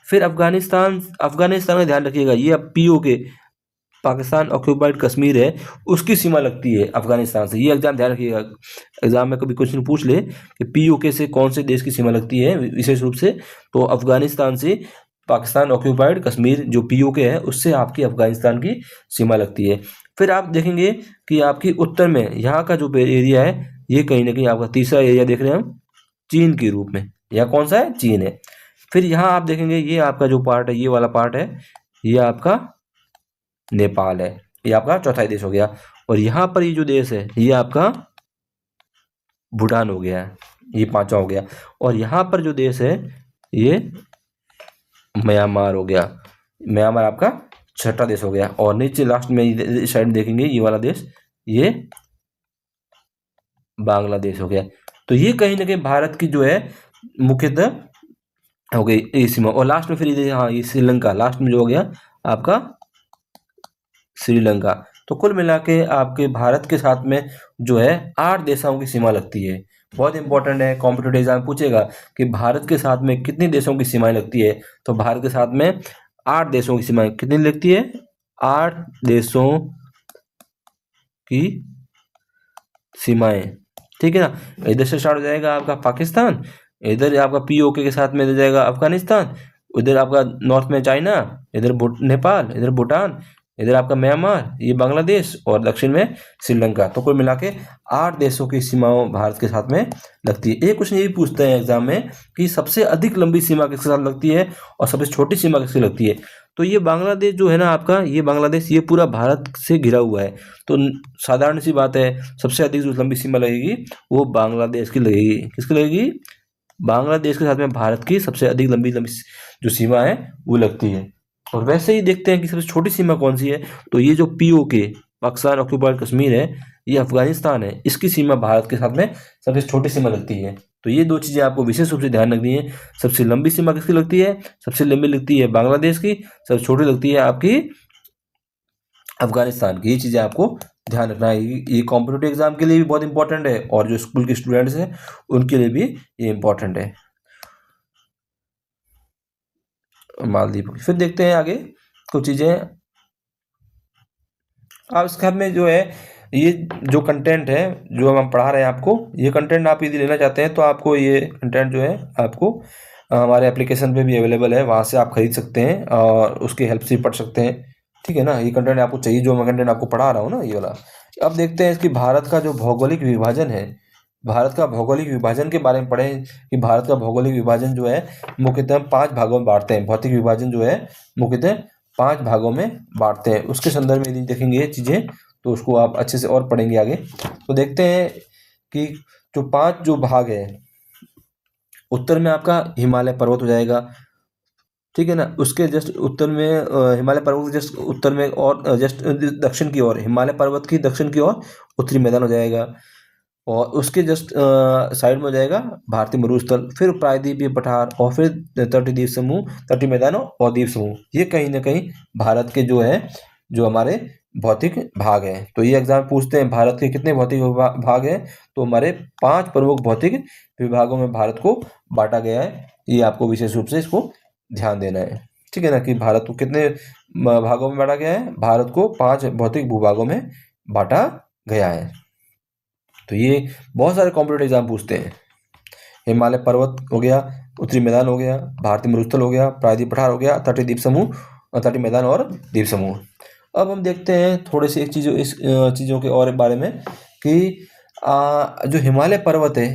फिर अफगानिस्तान का ध्यान रखिएगा, ये अब पीओके पाकिस्तान ऑक्यूपाइड कश्मीर है, उसकी सीमा लगती है अफगानिस्तान से। ये एग्जाम ध्यान रखिएगा, एग्जाम में कभी क्वेश्चन पूछ ले कि पीओके से कौन से देश की सीमा लगती है विशेष रूप से, तो अफगानिस्तान से पाकिस्तान ऑक्यूपाइड कश्मीर जो पीओके है उससे आपकी अफगानिस्तान की सीमा लगती है। फिर आप देखेंगे कि आपकी उत्तर में यहाँ का जो एरिया है ये कहीं ना कहीं आपका तीसरा एरिया देख रहे हैं हम, चीन के रूप में। यह कौन सा है, चीन है। फिर यहाँ आप देखेंगे ये आपका जो पार्ट है, ये वाला पार्ट है, ये आपका नेपाल है। ये आपका चौथा देश हो गया। और यहाँ पर ये जो देश है ये आपका भूटान हो गया, ये पांचवा हो गया। और यहाँ पर जो देश है ये म्यांमार हो गया, म्यांमार आपका छठा देश हो गया। और नीचे लास्ट में इस साइड देखेंगे ये वाला देश, ये बांग्लादेश हो गया। तो ये कहीं ना कहीं भारत की जो है मुख्यतः हो गई ये सीमा। और लास्ट में फिर हाँ ये श्रीलंका, लास्ट में जो हो गया आपका श्रीलंका। तो कुल मिला के आपके भारत के साथ में जो है 8 देशों की सीमा लगती है। बहुत इंपॉर्टेंट है, कॉम्पिटिटिव एग्जाम पूछेगा कि भारत के साथ में कितनी देशों की सीमाएं लगती है, तो भारत के साथ में 8 देशों की सीमाएं कितनी लगती है, 8 देशों की सीमाएं, ठीक है ना। इधर से स्टार्ट हो जाएगा आपका पाकिस्तान, इधर आपका पीओके के साथ में हो जाएगा अफगानिस्तान, उधर आपका नॉर्थ में चाइना, इधर नेपाल, इधर भूटान, इधर आपका म्यांमार, ये बांग्लादेश, और दक्षिण में श्रीलंका। तो कुल मिला के 8 देशों की सीमाओं भारत के साथ में लगती है। एक क्वेश्चन ये भी पूछते हैं एग्जाम में कि सबसे अधिक लंबी सीमा किसके साथ लगती है और सबसे छोटी सीमा किसकी लगती है। तो ये बांग्लादेश जो है ना आपका, ये बांग्लादेश ये पूरा भारत से घिरा हुआ है। तो साधारण सी बात है, सबसे अधिक जो लंबी सीमा लगेगी वो बांग्लादेश की लगेगी। किसकी लगेगी, बांग्लादेश के साथ में भारत की सबसे अधिक लंबी जो सीमा है वो लगती है। और वैसे ही देखते हैं कि सबसे छोटी सीमा कौन सी है, तो ये जो पीओके पाकिस्तान ऑक्यूपाइड कश्मीर है, ये अफगानिस्तान है, इसकी सीमा भारत के साथ में सबसे छोटी सीमा लगती है। तो ये 2 चीजें आपको विशेष रूप से ध्यान रखनी है। सबसे लंबी सीमा किसकी लगती है, सबसे लंबी लगती है बांग्लादेश की, सबसे छोटी लगती है आपकी अफगानिस्तान की। ये चीजें आपको ध्यान रखना है। ये कॉम्पिटिटिव एग्जाम के लिए भी बहुत इंपॉर्टेंट है और जो स्कूल के स्टूडेंट्स हैं उनके लिए भी ये इंपॉर्टेंट है। मालदीव। फिर देखते हैं आगे कुछ चीजें। अब इसके बाद में जो है ये जो कंटेंट है जो हम पढ़ा रहे हैं आपको, ये कंटेंट आप यदि लेना चाहते हैं तो आपको ये कंटेंट जो है आपको हमारे एप्लीकेशन पे भी अवेलेबल है, वहाँ से आप खरीद सकते हैं और उसकी हेल्प से पढ़ सकते हैं, ठीक है ना। ये कंटेंट आपको चाहिए जो मैं कंटेंट आपको पढ़ा रहा हूँ ना, ये वाला। अब देखते हैं इसकी भारत का जो भौगोलिक विभाजन है, भारत का भौगोलिक विभाजन के बारे में पढ़ें कि भारत का भौगोलिक विभाजन जो है मुख्यतः 5 भागों में बांटते हैं। भौतिक विभाजन जो है मुख्यतः 5 भागों में बांटते हैं। उसके संदर्भ में यदि देखेंगे ये चीजें तो उसको आप अच्छे से और पढ़ेंगे आगे। तो देखते हैं कि जो 5 जो भाग है, उत्तर में आपका हिमालय पर्वत हो जाएगा, ठीक है ना। उसके जस्ट उत्तर में हिमालय पर्वत जस्ट उत्तर में और जस्ट दक्षिण की ओर हिमालय पर्वत की दक्षिण की ओर उत्तरी मैदान हो जाएगा। और उसके जस्ट साइड में हो जाएगा भारतीय मरुस्थल, फिर प्रायद्वीपीय पठार, और फिर तटीय द्वीप समूह, तटीय मैदानों और द्वीप समूह। ये कहीं ना कहीं भारत के जो है जो हमारे भौतिक भाग हैं। तो ये एग्जाम पूछते हैं भारत के कितने भौतिक भाग हैं, तो हमारे 5 प्रमुख भौतिक विभागों में भारत को बांटा गया है। ये आपको विशेष रूप से इसको ध्यान देना है, ठीक है ना, कि भारत को कितने भागों में बांटा गया है। भारत को 5 भौतिक भूभागों में बांटा गया है। तो ये बहुत सारे कॉम्पिटिटिव एग्जाम पूछते हैं। हिमालय पर्वत हो गया, उत्तरी मैदान हो गया, भारतीय मरुस्थल हो गया, प्रायद्वीप पठार हो गया, तटीय द्वीप समूह, तटीय मैदान और द्वीप समूह। अब हम देखते हैं थोड़े से इस चीज़ों के और बारे में कि जो हिमालय पर्वत है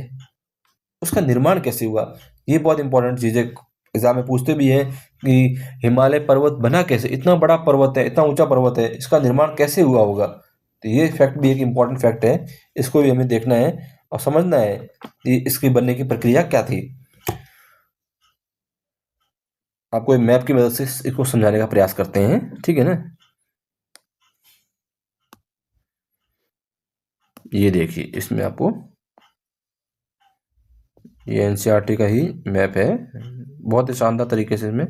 उसका निर्माण कैसे हुआ। ये बहुत इंपॉर्टेंट चीज़ है, एग्जाम में पूछते भी हैं कि हिमालय पर्वत बना कैसे, इतना बड़ा पर्वत है, इतना ऊंचा पर्वत है, इसका निर्माण कैसे हुआ होगा। तो ये फैक्ट भी एक इम्पॉर्टेंट फैक्ट है, इसको भी हमें देखना है और समझना है कि इसके बनने की प्रक्रिया क्या थी। आपको एक मैप की मदद से इसको समझाने का प्रयास करते हैं, ठीक है ना। ये देखिए, इसमें आपको ये एनसीईआरटी का ही मैप है। बहुत ही शानदार तरीके से इसमें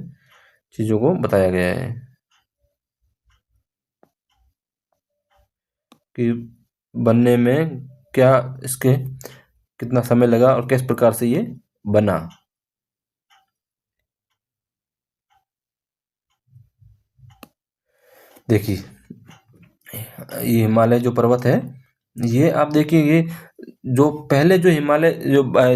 चीज़ों को बताया गया है कि बनने में क्या इसके कितना समय लगा और किस प्रकार से ये बना। देखिए, ये हिमालय जो पर्वत है, ये आप देखिए, ये जो पहले जो हिमालय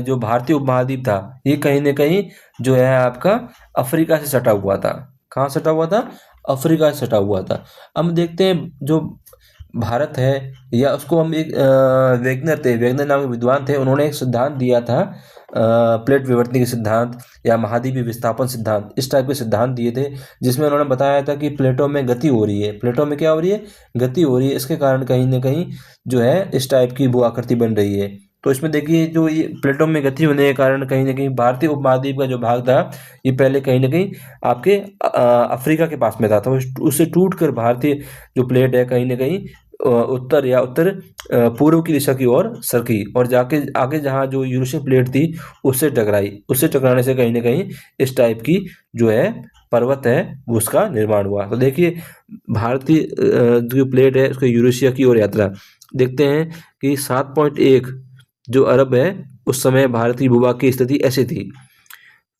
जो भारतीय उपमहाद्वीप था, ये कहीं न कहीं जो है आपका अफ्रीका से सटा हुआ था। कहाँ सटा हुआ था? अफ्रीका से सटा हुआ था। अब देखते हैं जो भारत है, या उसको हम एक वेगनर नाम के विद्वान थे, उन्होंने एक सिद्धांत दिया था, प्लेट विवर्तन के सिद्धांत या महाद्वीपीय विस्थापन सिद्धांत, इस टाइप के सिद्धांत दिए थे, जिसमें उन्होंने बताया था कि प्लेटों में गति हो रही है। प्लेटों में क्या हो रही है? गति हो रही है। इसके कारण कहीं न कहीं जो है इस टाइप की भू आकृति बन रही है। तो इसमें देखिए, जो ये प्लेटों में गति होने के कारण कहीं न कहीं भारतीय उपमहाद्वीप का जो भाग था, ये पहले कहीं न कहीं आपके अफ्रीका के पास में था। तो उससे टूटकर भारतीय जो प्लेट है कहीं न कहीं उत्तर या उत्तर पूर्व की दिशा की ओर सरकी और जाके आगे जहाँ जो यूरेशियन प्लेट थी उससे टकराई। उससे टकराने से कहीं न कहीं इस टाइप की जो है पर्वत है उसका निर्माण हुआ। तो देखिए, भारतीय जो प्लेट है उसको यूरेशिया की ओर यात्रा। देखते हैं कि 7.1 जो अरब है, उस समय भारत की भूभाग की स्थिति ऐसी थी।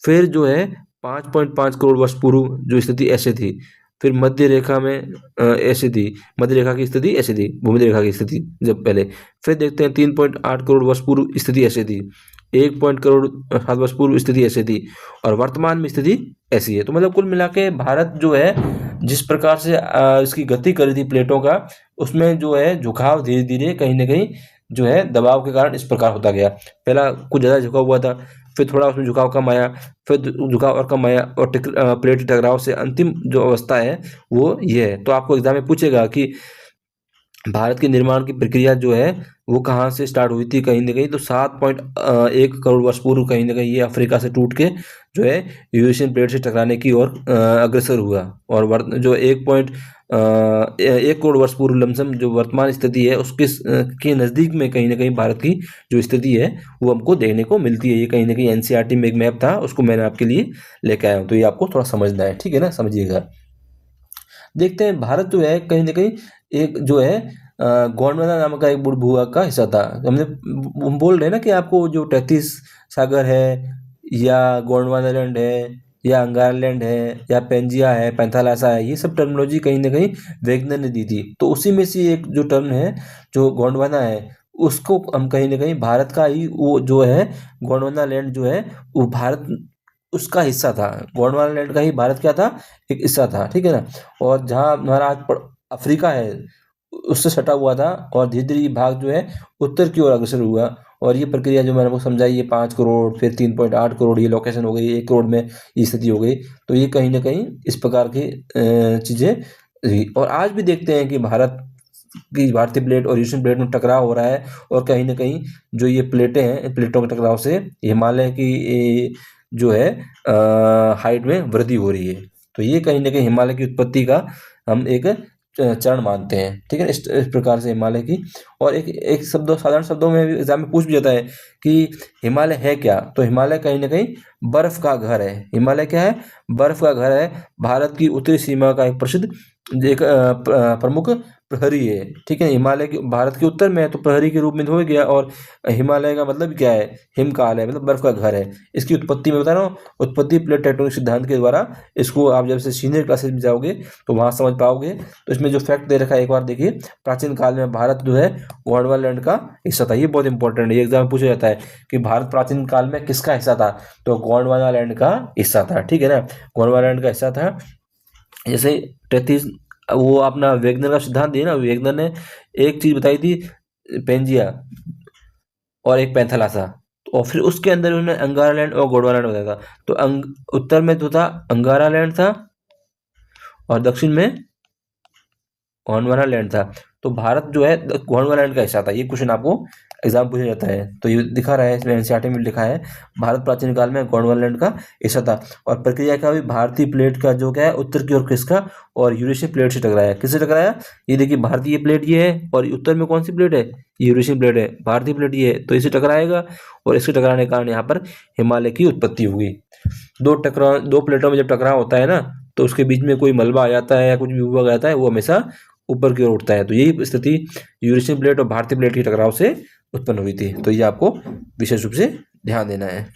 फिर जो है 5.5 करोड़ वर्ष पूर्व जो स्थिति ऐसे थी। फिर मध्य रेखा में ऐसी थी, मध्य रेखा की स्थिति ऐसी थी, भूमध्य रेखा की स्थिति जब पहले। फिर देखते हैं 3.8 करोड़ वर्ष पूर्व स्थिति ऐसी थी, 1 पॉइंट करोड़ 7 वर्ष पूर्व स्थिति ऐसी थी, और वर्तमान में स्थिति ऐसी है। तो मतलब कुल मिला के भारत जो है जिस प्रकार से इसकी गति करी थी प्लेटों का, उसमें जो है झुकाव धीरे धीरे कहीं ना कहीं जो है दबाव के कारण इस प्रकार होता गया। पहला कुछ ज़्यादा झुका हुआ था, फिर थोड़ा उसमें झुकाव कम आया, फिर झुकाव और कम आया, और प्लेट टकराव से अंतिम जो अवस्था है वो ये है। तो आपको एग्जाम में पूछेगा कि भारत के निर्माण की प्रक्रिया जो है वो कहाँ से स्टार्ट हुई थी, कहीं ना कहीं तो 7.1 करोड़ वर्ष पूर्व कहीं ना कहीं ये अफ्रीका से टूट के जो है यूरेशियन प्लेट से टकराने की ओर अग्रसर हुआ। और जो 1 करोड़ वर्ष पूर्व लमसम जो वर्तमान स्थिति है उसके के नज़दीक में कहीं ना कहीं भारत की जो स्थिति है वो हमको देखने को मिलती है। ये कहीं ना कहीं एनसीईआरटी में एक मैप था, उसको मैंने आपके लिए लेके आया हूँ, तो ये आपको थोड़ा समझना है, ठीक है ना, समझिएगा। देखते हैं भारत जो है कहीं न कहीं एक जो है गोंडवाना नामक का एक भूभाग का हिस्सा था। हम बोल रहे हैं ना कि आपको जो 33 सागर है, या गोंडवाना लैंड है, या अंगार लैंड है, या पेंजिया है, पैंथालासा है, ये सब टर्मिनोलॉजी कहीं न कहीं वेगनर ने दी थी। तो उसी में से एक जो टर्म है जो गोंडवाना है, उसको हम कहीं न कहीं भारत का ही वो जो है गोंडवाना लैंड जो है वो भारत उसका हिस्सा था। गोंडवाना लैंड का ही भारत क्या था? एक हिस्सा था, ठीक है ना। और जहाँ हमारा आज अफ्रीका है उससे सटा हुआ था, और धीरे धीरे ये भाग जो है उत्तर की ओर अग्रसर हुआ। और ये प्रक्रिया जो मैंने आपको समझाई, ये 5 करोड़ फिर 3.8 करोड़ ये लोकेशन हो गई, 1 करोड़ में ये स्थिति हो गई। तो ये कहीं ना कहीं इस प्रकार की चीज़ें रही। और आज भी देखते हैं कि भारत की भारतीय प्लेट और यूरेशियन प्लेट में टकराव हो रहा है, और कहीं ना कहीं जो ये प्लेटें हैं इन प्लेटों के टकराव से हिमालय की जो है हाइट में वृद्धि हो रही है। तो ये कहीं ना कहीं हिमालय की उत्पत्ति का हम एक चरण मानते हैं, ठीक है। इस प्रकार से हिमालय की, और एक साधारण शब्दों में एग्जाम में पूछ भी जाता है कि हिमालय है क्या, तो हिमालय कहीं ना कहीं बर्फ का घर है। हिमालय क्या है? बर्फ का घर है। भारत की उत्तरी सीमा का एक प्रसिद्ध एक प्रमुख प्रहरी है, ठीक है। हिमालय की भारत के उत्तर में है तो प्रहरी के रूप में हो गया, और हिमालय का मतलब क्या है? हिमकाल है, मतलब बर्फ का घर है। इसकी उत्पत्ति मैं बता रहा हूँ, उत्पत्ति प्लेट टेक्टोनिक सिद्धांत के द्वारा। इसको आप जब से सीनियर क्लासेस में जाओगे तो वहाँ समझ पाओगे। तो इसमें जो फैक्ट दे रखा है एक बार देखिए, प्राचीन काल में भारत जो है गोंडवाना लैंड का हिस्सा था। ये बहुत इंपॉर्टेंट है, ये एग्जाम में पूछा जाता है कि भारत प्राचीन काल में किसका हिस्सा था, तो गोंडवाना लैंड का हिस्सा था, ठीक है ना। गोंडवाना लैंड का हिस्सा था। जैसे 33 वो अपना वेगनर का सिद्धांत दिया ना, वेगनर ने एक चीज बताई थी, पेंजिया और एक पैंथालासा, और फिर उसके अंदर उन्होंने अंगारा लैंड और गोंडवाना लैंड बताया था। तो उत्तर में जो था अंगारा लैंड था, और दक्षिण में गोंडवाना लैंड था। तो भारत जो है गोंडवाना का हिस्सा था। ये क्वेश्चन आपको एग्जाम पूछा जाता है। तो ये दिखा रहा है, इसमें एनसीईआरटी में लिखा है भारत प्राचीन काल में गोंडवाना का हिस्सा था। और प्रक्रिया का भी भारतीय प्लेट का जो क्या है उत्तर की ओर खिसका और यूरेशियन प्लेट से टकराया। किससे टकराया? ये देखिए भारतीय प्लेट ये है और उत्तर में कौन सी प्लेट है? यूरेशियन प्लेट है। भारतीय प्लेट ये है तो इसे टकराएगा और इससे टकराने के कारण यहाँ पर हिमालय की उत्पत्ति होगी। दो प्लेटों में जब टकराव होता है ना तो उसके बीच में कोई मलबा आ जाता है या कुछ भी हुआ जाता है, वो हमेशा ऊपर की ओर उठता है। तो यही स्थिति यूरेशियन प्लेट और भारतीय प्लेट के टकराव से उत्पन्न हुई थी। तो ये आपको विशेष रूप से ध्यान देना है।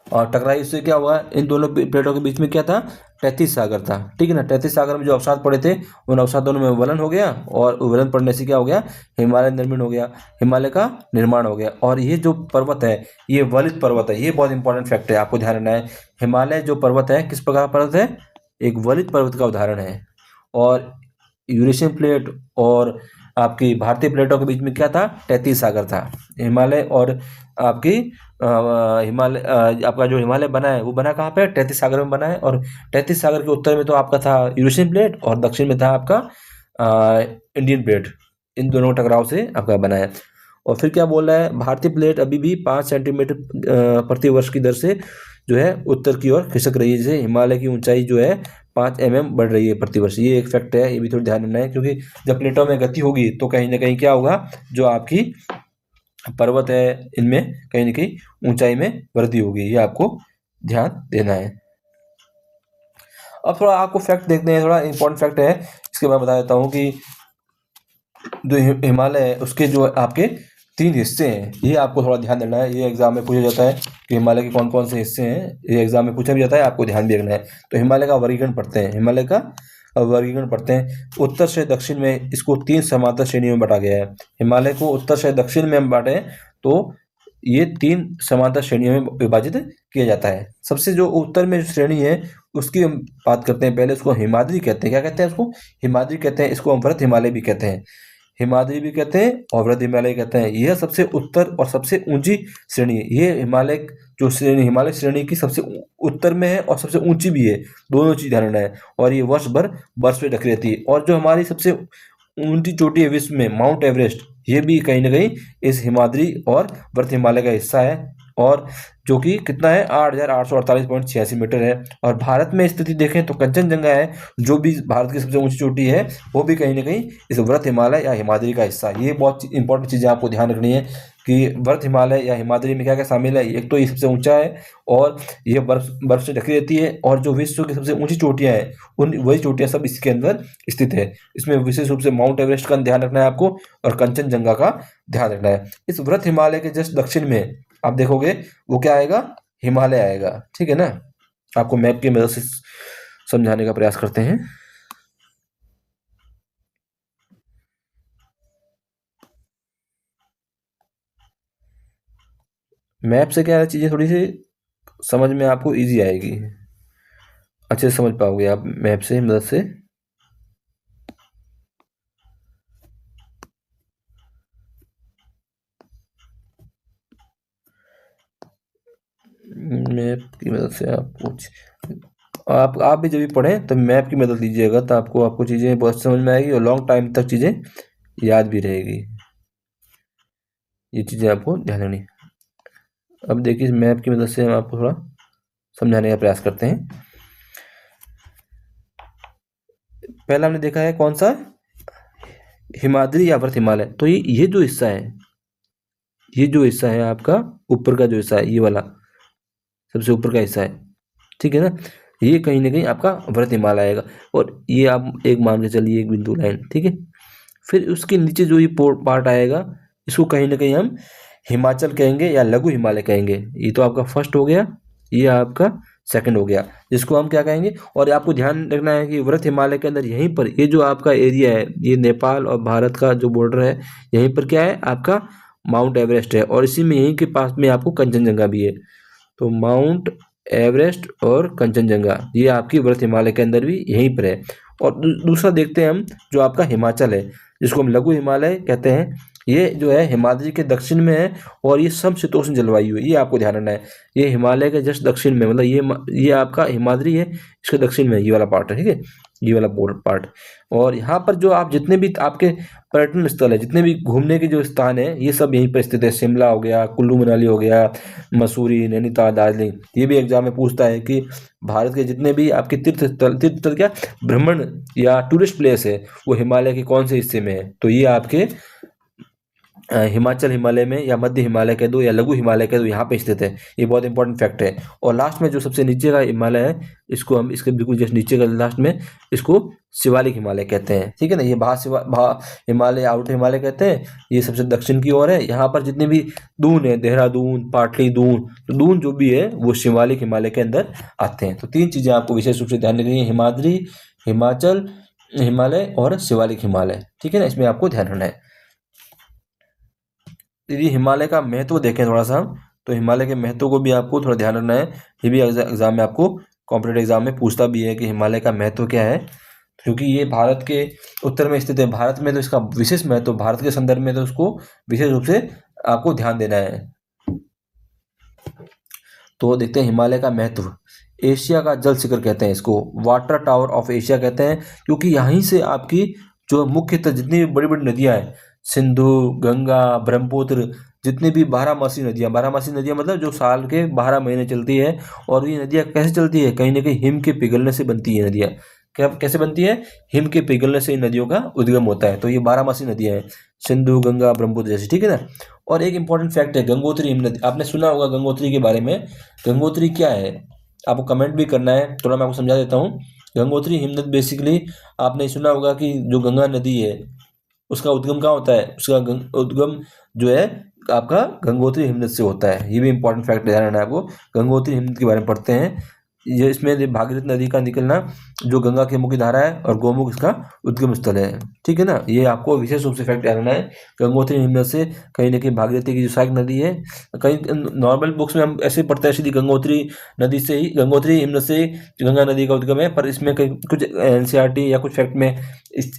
और टकराई उससे क्या हुआ? इन दोनों प्लेटों के बीच में क्या था? तैतीस सागर था। ठीक है ना। तैतीस सागर में जो अवसाद पड़े थे उन अवसादों में वलन हो गया और वलन पड़ने से क्या हो गया? हिमालय निर्माण हो गया। हिमालय का निर्माण हो गया। और ये जो पर्वत है ये वलित पर्वत है। ये बहुत इंपॉर्टेंट फैक्ट है, आपको ध्यान रखना है। हिमालय जो पर्वत है किस प्रकार पर्वत है? एक वलित पर्वत का उदाहरण है। और यूरेशियन प्लेट और आपकी भारतीय प्लेटों के बीच में क्या था? तैतीस सागर था। हिमालय और आपकी हिमालय आपका जो हिमालय बना है वो बना कहाँ पे? तैतीस सागर में बना है। और तैतीस सागर के उत्तर में तो आपका था यूरेशियन प्लेट और दक्षिण में था आपका इंडियन प्लेट। इन दोनों टकराव से आपका बना है। और फिर क्या बोल रहा है? भारतीय प्लेट अभी भी 5 सेंटीमीटर प्रति वर्ष की दर से जो है उत्तर की ओर खिसक रही है। जैसे हिमालय की ऊंचाई जो है 5 mm बढ़ रही है प्रति वर्ष। ये एक फैक्ट है, ये भी थोड़ा ध्यान रखना है, क्योंकि जब प्लेटों में गति होगी तो कहीं ना कहीं क्या होगा? जो आपकी पर्वत है इनमें कहीं ना कहीं ऊंचाई में वृद्धि होगी। ये आपको ध्यान देना है। अब थोड़ा आपको फैक्ट देखते हैं, थोड़ा इंपॉर्टेंट फैक्ट है, इसके बाद बता देता हूँ कि जो हिमालय है उसके जो आपके 3 हिस्से हैं, ये आपको थोड़ा ध्यान देना है। ये एग्जाम में पूछा जाता है कि हिमालय के कौन कौन से हिस्से हैं। ये एग्जाम में पूछा भी जाता है, आपको ध्यान भी रखना है। तो हिमालय का वर्गीकरण पढ़ते हैं। हिमालय का वर्गीकरण पढ़ते हैं। उत्तर से दक्षिण में इसको 3 समांतर श्रेणियों में बांटा गया है। हिमालय को उत्तर से दक्षिण में हम बांटे तो ये 3 समांतर श्रेणियों में विभाजित किया जाता है। सबसे जो उत्तर में श्रेणी है उसकी हम बात करते हैं। पहले उसको हिमाद्री कहते हैं। क्या कहते हैं उसको? हिमाद्री कहते हैं। इसको हम वृत्त हिमालय भी कहते हैं। हिमाद्री भी कहते हैं और वृत्त हिमालय कहते हैं। यह सबसे उत्तर और सबसे ऊंची श्रेणी है। ये हिमालय जो श्रेणी, हिमालय श्रेणी की सबसे उत्तर में है और सबसे ऊंची भी है। दोनों चीज ध्यान रखना है। और ये वर्ष भर बर्फ में ढकी रहती है। और जो हमारी सबसे ऊंची चोटी है विश्व में, माउंट एवरेस्ट, ये भी कहीं ना कहीं इस हिमाद्री और वृत्त हिमालय का हिस्सा है। और जो कि कितना है? 8,848.86 मीटर है। और भारत में स्थिति देखें तो कंचनजंगा है, जो भी भारत की सबसे ऊंची चोटी है, वो भी कहीं ना कहीं इस वृत्त हिमालय या हिमाद्री का हिस्सा है। ये बहुत इंपॉर्टेंट चीज़ें आपको ध्यान रखनी है कि वृत्त हिमालय या हिमाद्री में क्या क्या शामिल है। एक तो ये सबसे ऊंचा है और ये बर्फ से ढकी रहती है। और जो विश्व की सबसे ऊंची चोटियां हैं उन वही चोटियां सब इसके अंदर स्थित है। इसमें विशेष रूप से माउंट एवरेस्ट का ध्यान रखना है आपको और कंचनजंगा का ध्यान रखना है। इस वृत्त हिमालय के जस्ट दक्षिण में आप देखोगे वो क्या आएगा? हिमालय आएगा। ठीक है ना। आपको मैप की मदद से समझाने का प्रयास करते हैं। मैप से क्या है, चीजें थोड़ी सी समझ में आपको इजी आएगी, अच्छे से समझ पाओगे आप मैप से मदद से। मैप की मदद से आप भी जब भी पढ़ें तो मैप की मदद लीजिएगा तो आपको चीज़ें बहुत समझ में आएगी और लॉन्ग टाइम तक चीज़ें याद भी रहेगी। ये चीज़ें आपको ध्यान रखनी। अब देखिए मैप की मदद से हम आपको थोड़ा समझाने का प्रयास करते हैं। पहला हमने देखा है कौन सा? हिमाद्री या वृत्त हिमालय। तो ये जो हिस्सा है, ये जो हिस्सा है आपका ऊपर का जो हिस्सा है, ये वाला सबसे ऊपर का हिस्सा है, ठीक है ना, ये कहीं ना कहीं आपका वृत्त हिमालय आएगा। और ये आप एक मान के चलिए एक बिंदु लाइन, ठीक है। फिर उसके नीचे जो ये पार्ट आएगा इसको कहीं ना कहीं हम हिमाचल कहेंगे या लघु हिमालय कहेंगे। ये तो आपका फर्स्ट हो गया, ये आपका सेकंड हो गया, जिसको हम क्या कहेंगे। और आपको ध्यान रखना है कि वृत्त हिमालय के अंदर यहीं पर ये जो आपका एरिया है, ये नेपाल और भारत का जो बॉर्डर है, यहीं पर क्या है आपका माउंट एवरेस्ट है। और इसी में यहीं के पास में आपको कंचनजंगा भी है। तो माउंट एवरेस्ट और कंचनजंगा ये आपकी वृत्त हिमालय के अंदर भी यहीं पर है। और दूसरा देखते हैं हम जो आपका हिमाचल है, जिसको हम लघु हिमालय कहते हैं। ये जो है हिमाद्री के दक्षिण में है और ये समशीतोष्ण जलवायु है। ये आपको ध्यान रखना है। ये हिमालय के जस्ट दक्षिण में, मतलब ये आपका हिमाद्री है, इसके दक्षिण में ये वाला पार्ट है, ठीक है। ये वाला पार्ट। और यहाँ पर जो आप जितने भी आपके पर्यटन स्थल है, जितने भी घूमने के जो स्थान है, ये सब यहीं पर स्थित है। शिमला हो गया, कुल्लू मनाली हो गया, मसूरी, नैनीताल, दार्जिलिंग। ये भी एग्जाम में पूछता है कि भारत के जितने भी आपके तीर्थ स्थल क्या भ्रमण या टूरिस्ट प्लेस है, वो हिमालय के कौन से हिस्से में है। तो ये आपके हिमाचल हिमालय में, या मध्य हिमालय कह दो, या लघु हिमालय कह दो, यहाँ पे स्थित है। ये बहुत इंपॉर्टेंट फैक्ट है। और लास्ट में जो सबसे नीचे का हिमालय है, इसको हम इसके बिल्कुल जस्ट नीचे का लास्ट में इसको शिवालिक हिमालय कहते हैं। ठीक है ना, ये हिमालय, आउटर हिमालय कहते हैं। ये सबसे दक्षिण की ओर है। यहाँ पर जितने भी दून है, देहरादून, पाटली दून, तो दून जो भी है वो शिवालिक हिमालय के अंदर आते हैं। तो तीन चीजें आपको विशेष रूप से ध्यान रखनी है, हिमाद्री, हिमाचल हिमालय और शिवालिक हिमालय। ठीक है ना, इसमें आपको ध्यान रखना है। यदि हिमालय का महत्व देखें थोड़ा सा, तो हिमालय के महत्व को भी आपको थोड़ा ध्यान रखना है। ये भी एग्जाम में आपको कॉम्पिटेटिव एग्जाम में पूछता भी है कि हिमालय का महत्व क्या है, क्योंकि ये भारत के उत्तर में स्थित है। भारत में तो इसका विशेष महत्व, भारत के संदर्भ में तो उसको विशेष रूप से आपको ध्यान देना है। तो देखते हैं हिमालय का महत्व। एशिया का जल शिखर कहते हैं इसको, वाटर टावर ऑफ एशिया कहते हैं, क्योंकि यहीं से आपकी जो मुख्यतः जितनी भी बड़ी बड़ी नदियां हैं, सिंधु, गंगा, ब्रह्मपुत्र, जितनी भी बारहमासी नदियां मतलब जो साल के 12 महीने चलती है। और ये नदियां कैसे चलती है, कहीं ना कहीं हिम के पिघलने से बनती है नदियां। कैसे बनती है, हिम के पिघलने से इन नदियों का उद्गम होता है। तो ये 12मासी नदियां हैं, सिंधु, गंगा, ब्रह्मपुत्र जैसी। ठीक है ना। और एक इंपॉर्टेंट फैक्ट है, गंगोत्री हिमनदी, आपने सुना होगा गंगोत्री के बारे में। गंगोत्री क्या है, आपको कमेंट भी करना है, थोड़ा मैं आपको समझा देता हूँ। गंगोत्री हिमनद बेसिकली आपने सुना होगा कि जो गंगा नदी है उसका उद्गम कहाँ होता है, उसका उद्गम जो है आपका गंगोत्री हिमनद से होता है। ये भी इंपॉर्टेंट फैक्ट ध्यान रखना है आपको। गंगोत्री हिमनद के बारे में पढ़ते हैं। ये इसमें भागीरथी नदी का निकलना जो गंगा की मुख्य धारा है, और गोमुख इसका उद्गम स्थल है। ठीक है ना, ये आपको विशेष रूप से फैक्ट ध्यान रखना है। गंगोत्री हिमनद से कहीं ना कहीं भागीरथी की जो सहायक नदी है, कहीं नॉर्मल बुक्स में हम ऐसे पढ़ते हैं सीधी गंगोत्री नदी से ही, गंगोत्री हिमनद से गंगा नदी का उद्गम है। पर इसमें कहीं कुछ एनसीईआरटी या कुछ फैक्ट में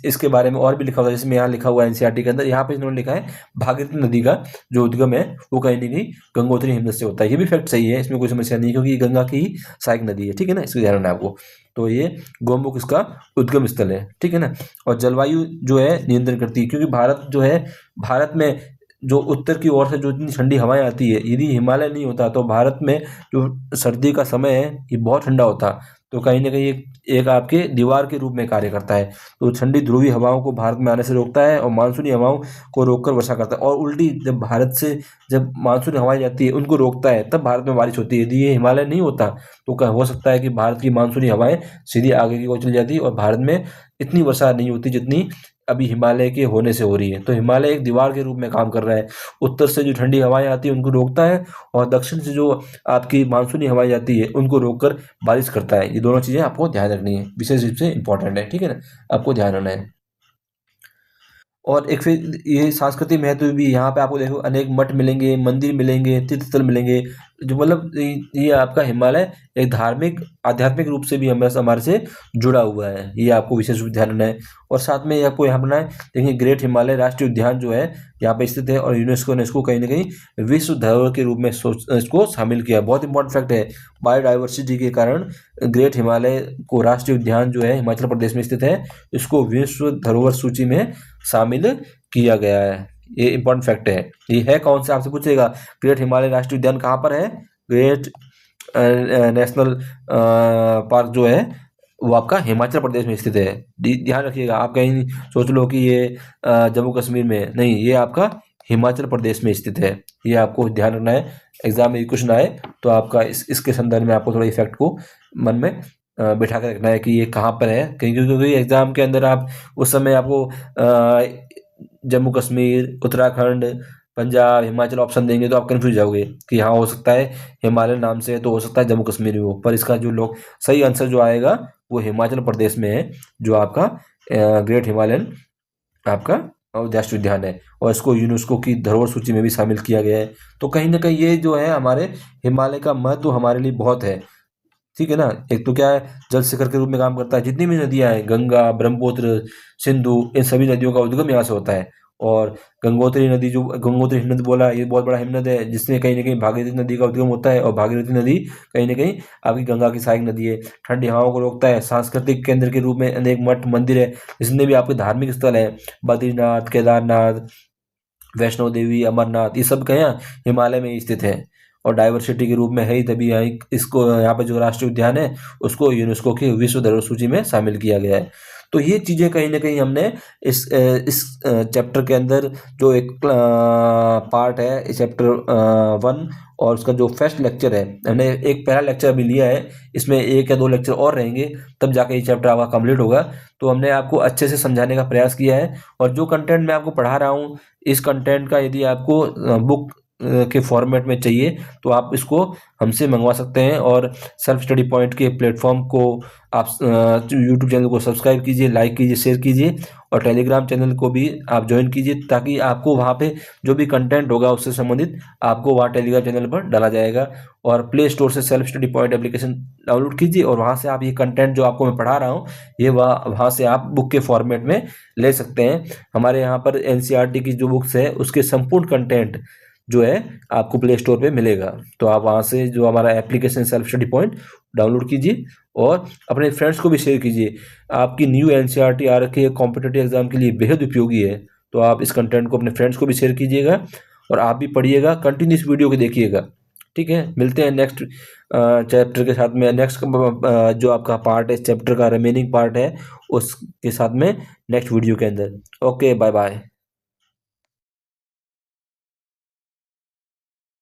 इसके बारे में और भी लिखा हुआ है। जैसे यहाँ लिखा हुआ है एनसीईआरटी के अंदर, यहाँ पे इन्होंने लिखा है भागीरथी नदी का जो उद्गम है वो कहीं ना कहीं गंगोत्री हिमनद से होता है। ये भी फैक्ट सही है, इसमें कोई समस्या नहीं, क्योंकि गंगा की ही सहायक नदी है। ठीक है ना, इसको ध्यान रखना है आपको। तो ये गोमुख इसका उद्गम स्थल है। ठीक है ना। और जलवायु जो है नियंत्रण करती है, क्योंकि भारत जो है, भारत में जो उत्तर की ओर से जो इतनी ठंडी हवाएं आती है, यदि हिमालय नहीं होता तो भारत में जो सर्दी का समय है ये बहुत ठंडा होता। तो कहीं ना कहीं एक आपके दीवार के रूप में कार्य करता है। तो ठंडी ध्रुवीय हवाओं को भारत में आने से रोकता है, और मानसूनी हवाओं को रोककर वर्षा करता है। और उल्टी, जब भारत से जब मानसूनी हवाएं जाती है उनको रोकता है, तब भारत में बारिश होती है। यदि ये हिमालय नहीं होता तो क्या हो सकता है कि भारत की मानसूनी हवाएं सीधी आगे की ओर चली जाती और भारत में इतनी वर्षा नहीं होती जितनी अभी हिमालय के होने से हो रही है। तो हिमालय एक दीवार के रूप में काम कर रहा है। उत्तर से जो ठंडी हवाएं आती है उनको रोकता है, और दक्षिण से जो आपकी मानसूनी हवाएं आती है उनको रोककर बारिश करता है। ये दोनों चीजें आपको ध्यान रखनी है, विशेष रूप से इंपॉर्टेंट है। ठीक है ना, आपको ध्यान रखना है। और एक फिर ये सांस्कृतिक महत्व भी, यहाँ पे आपको देखो अनेक मठ मिलेंगे, मंदिर मिलेंगे, तीर्थ स्थल मिलेंगे। जो मतलब ये आपका हिमालय एक धार्मिक आध्यात्मिक रूप से भी हमारे से जुड़ा हुआ है। ये आपको विशेष रूप से ध्यान रखना है। और साथ में आपको यहाँ पर देखिए ग्रेट हिमालय राष्ट्रीय उद्यान जो है यहाँ पे स्थित है, और यूनेस्को ने इसको कहीं ना कहीं विश्व धरोहर के रूप में इसको शामिल किया। बहुत इंपॉर्टेंट फैक्ट है, बायोडाइवर्सिटी के कारण ग्रेट हिमालय को राष्ट्रीय उद्यान जो है हिमाचल प्रदेश में स्थित है, इसको विश्व धरोहर सूची में शामिल किया गया है। ये इंपॉर्टेंट फैक्ट है। ये है कौन सा, आपसे पूछेगा ग्रेट हिमालय राष्ट्रीय उद्यान कहाँ पर है। ग्रेट नेशनल पार्क जो है वो आपका हिमाचल प्रदेश में स्थित है। ध्यान रखिएगा, आप कहीं सोच लो कि ये जम्मू कश्मीर में नहीं, ये आपका हिमाचल प्रदेश में स्थित है। ये आपको ध्यान रखना है। एग्जाम में क्वेश्चन आए तो आपका इसके संदर्भ में आपको थोड़ा इफेक्ट को मन में बिठा कर रखना है कि ये कहाँ पर है। क्योंकि एग्जाम के अंदर आप उस समय आपको जम्मू कश्मीर, उत्तराखंड, पंजाब, हिमाचल ऑप्शन देंगे तो आप कन्फ्यूज जाओगे कि हाँ हो सकता है हिमालय नाम से है तो हो सकता है जम्मू कश्मीर में हो। पर इसका जो लोग सही आंसर जो आएगा वो हिमाचल प्रदेश में है, जो आपका ग्रेट हिमालयन आपका राष्ट्रीय उद्यान है, और इसको यूनेस्को की धरोहर सूची में भी शामिल किया गया है। तो कहीं ना कहीं ये जो है हमारे हिमालय का महत्व हमारे लिए बहुत है। ठीक है ना। एक तो क्या है, जल शिखर के रूप में काम करता है। जितनी भी नदियां हैं, गंगा, ब्रह्मपुत्र, सिंधु, इन सभी नदियों का उद्गम यहाँ से होता है। और गंगोत्री नदी, जो गंगोत्री हिमनद बोला, ये बहुत बड़ा हिमनद है जिसमें कहीं ना कहीं भागीरथी नदी का उद्गम होता है, और भागीरथी नदी कहीं ना कहीं आपकी गंगा की सहायक नदी है। ठंडी हवाओं को रोकता है। सांस्कृतिक केंद्र के रूप में अनेक मठ मंदिर है, जितने भी आपके धार्मिक स्थल है, बद्रीनाथ, केदारनाथ, वैष्णो देवी, अमरनाथ, ये सब कहाँ हिमालय में ही स्थित है। और डाइवर्सिटी के रूप में है ही, तभी यहाँ इसको, यहाँ पे जो राष्ट्रीय उद्यान है उसको यूनेस्को की विश्व धरोहर सूची में शामिल किया गया है। तो ये चीज़ें कहीं ना कहीं हमने इस चैप्टर के अंदर, जो एक पार्ट है इस चैप्टर 1 और उसका जो फर्स्ट लेक्चर है, हमने एक पहला लेक्चर अभी लिया है, इसमें 1 या 2 लेक्चर और रहेंगे, तब जाके ये चैप्टर आपका कंप्लीट होगा। तो हमने आपको अच्छे से समझाने का प्रयास किया है, और जो कंटेंट मैं आपको पढ़ा रहा हूँ, इस कंटेंट का यदि आपको बुक के फॉर्मेट में चाहिए तो आप इसको हमसे मंगवा सकते हैं। और सेल्फ स्टडी पॉइंट के प्लेटफॉर्म को आप यूट्यूब चैनल को सब्सक्राइब कीजिए, लाइक कीजिए, शेयर कीजिए, और टेलीग्राम चैनल को भी आप ज्वाइन कीजिए, ताकि आपको वहाँ पे जो भी कंटेंट होगा उससे संबंधित आपको वहाँ टेलीग्राम चैनल पर डाला जाएगा। और प्ले स्टोर से self study point application download कीजिए, और वहाँ से आप ये कंटेंट जो आपको मैं पढ़ा रहा हूँ, ये वहाँ से आप बुक के फॉर्मेट में ले सकते हैं। हमारे यहाँ पर एनसीईआरटी की जो बुक्स है उसके संपूर्ण कंटेंट जो है आपको प्ले स्टोर पे मिलेगा। तो आप वहाँ से जो हमारा application self study point download कीजिए, और अपने फ्रेंड्स को भी शेयर कीजिए। आपकी न्यू एनसीईआरटी आ रखी है, कॉम्पिटिटिव एग्जाम के लिए बेहद उपयोगी है, तो आप इस कंटेंट को अपने फ्रेंड्स को भी शेयर कीजिएगा, और आप भी पढ़िएगा, कंटिन्यूस वीडियो को देखिएगा। ठीक है, मिलते हैं नेक्स्ट चैप्टर के साथ में। नेक्स्ट जो आपका पार्ट है, चैप्टर का रिमेनिंग पार्ट है, उसके साथ में नेक्स्ट वीडियो के अंदर। Okay, bye bye.